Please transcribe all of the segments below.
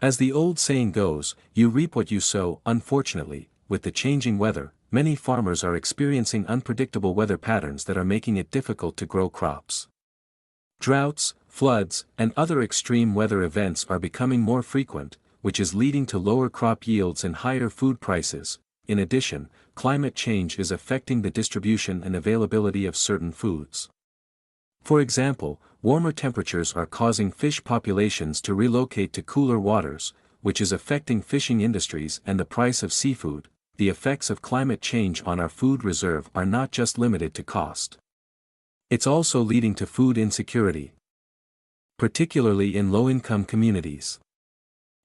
As the old saying goes, you reap what you sow. Unfortunately, with the changing weather, many farmers are experiencing unpredictable weather patterns that are making it difficult to grow crops. Droughts, floods, and other extreme weather events are becoming more frequent, which is leading to lower crop yields and higher food prices. In addition, climate change is affecting the distribution and availability of certain foods. For example, warmer temperatures are causing fish populations to relocate to cooler waters, which is affecting fishing industries and the price of seafood. The effects of climate change on our food reserve are not just limited to cost. It's also leading to food insecurity, particularly in low-income communities.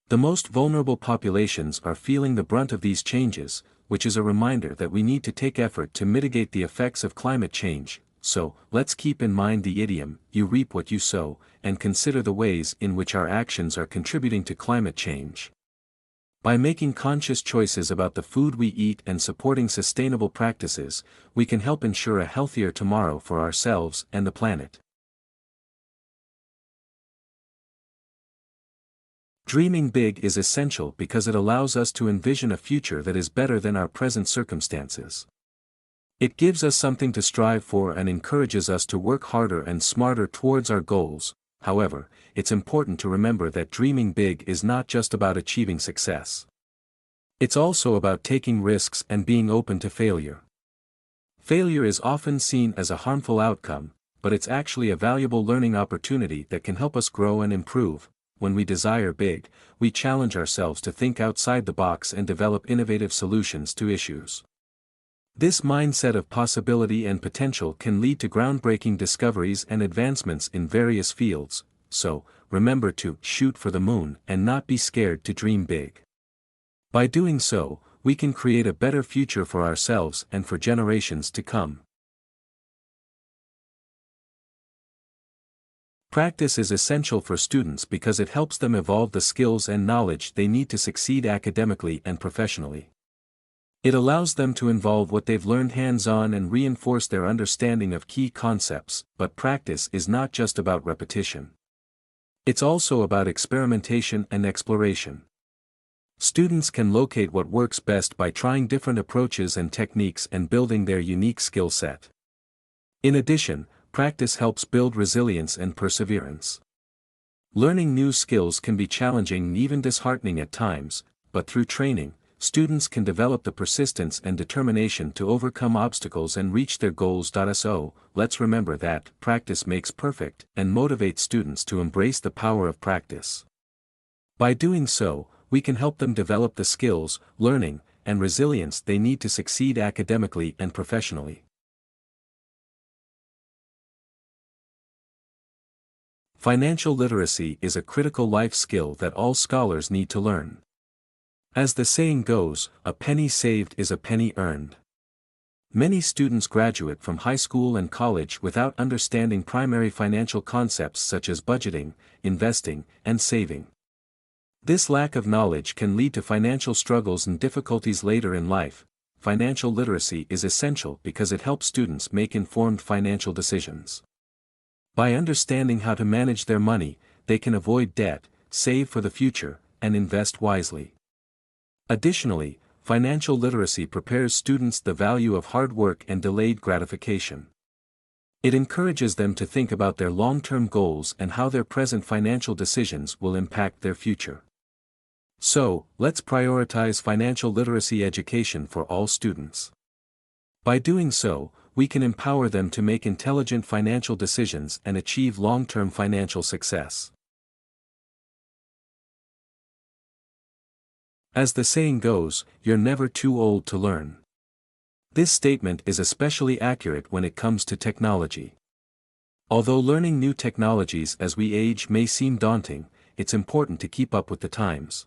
The most vulnerable populations are feeling the brunt of these changes, which is a reminder that we need to take effort to mitigate the effects of climate change. So, let's keep in mind the idiom, you reap what you sow, and consider the ways in which our actions are contributing to climate change. By making conscious choices about the food we eat and supporting sustainable practices, we can help ensure a healthier tomorrow for ourselves and the planet. Dreaming big is essential because it allows us to envision a future that is better than our present circumstances. It gives us something to strive for and encourages us to work harder and smarter towards our goals. However, it's important to remember that dreaming big is not just about achieving success. It's also about taking risks and being open to failure. Failure is often seen as a harmful outcome, but it's actually a valuable learning opportunity that can help us grow and improve. When we desire big, we challenge ourselves to think outside the box and develop innovative solutions to issues. This mindset of possibility and potential can lead to groundbreaking discoveries and advancements in various fields, so, remember to shoot for the moon and not be scared to dream big. By doing so, we can create a better future for ourselves and for generations to come. Practice is essential for students because it helps them evolve the skills and knowledge they need to succeed academically and professionally. It allows them to involve what they've learned hands-on and reinforce their understanding of key concepts, but practice is not just about repetition. It's also about experimentation and exploration. Students can locate what works best by trying different approaches and techniques and building their unique skill set. In addition, practice helps build resilience and perseverance. Learning new skills can be challenging and even disheartening at times, but through training, students can develop the persistence and determination to overcome obstacles and reach their goals. So, let's remember that practice makes perfect and motivate students to embrace the power of practice. By doing so, we can help them develop the skills, learning, and resilience they need to succeed academically and professionally. Financial literacy is a critical life skill that all scholars need to learn. As the saying goes, a penny saved is a penny earned. Many students graduate from high school and college without understanding primary financial concepts such as budgeting, investing, and saving. This lack of knowledge can lead to financial struggles and difficulties later in life. Financial literacy is essential because it helps students make informed financial decisions. By understanding how to manage their money, they can avoid debt, save for the future, and invest wisely. Additionally, financial literacy prepares students the value of hard work and delayed gratification. It encourages them to think about their long-term goals and how their present financial decisions will impact their future. So, let's prioritize financial literacy education for all students. By doing so, we can empower them to make intelligent financial decisions and achieve long-term financial success. As the saying goes, you're never too old to learn. This statement is especially accurate when it comes to technology. Although learning new technologies as we age may seem daunting, it's important to keep up with the times.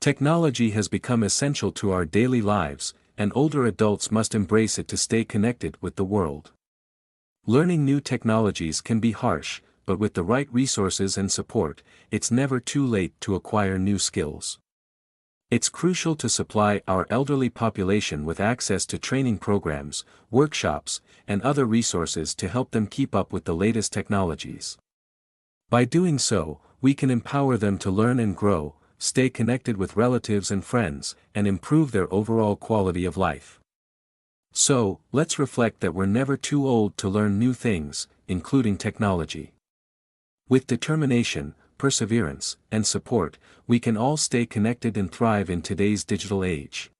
Technology has become essential to our daily lives, and older adults must embrace it to stay connected with the world. Learning new technologies can be harsh, but with the right resources and support, it's never too late to acquire new skills. It's crucial to supply our elderly population with access to training programs, workshops, and other resources to help them keep up with the latest technologies. By doing so, we can empower them to learn and grow, stay connected with relatives and friends, and improve their overall quality of life. So, let's reflect that we're never too old to learn new things, including technology. With determination, perseverance, and support, we can all stay connected and thrive in today's digital age.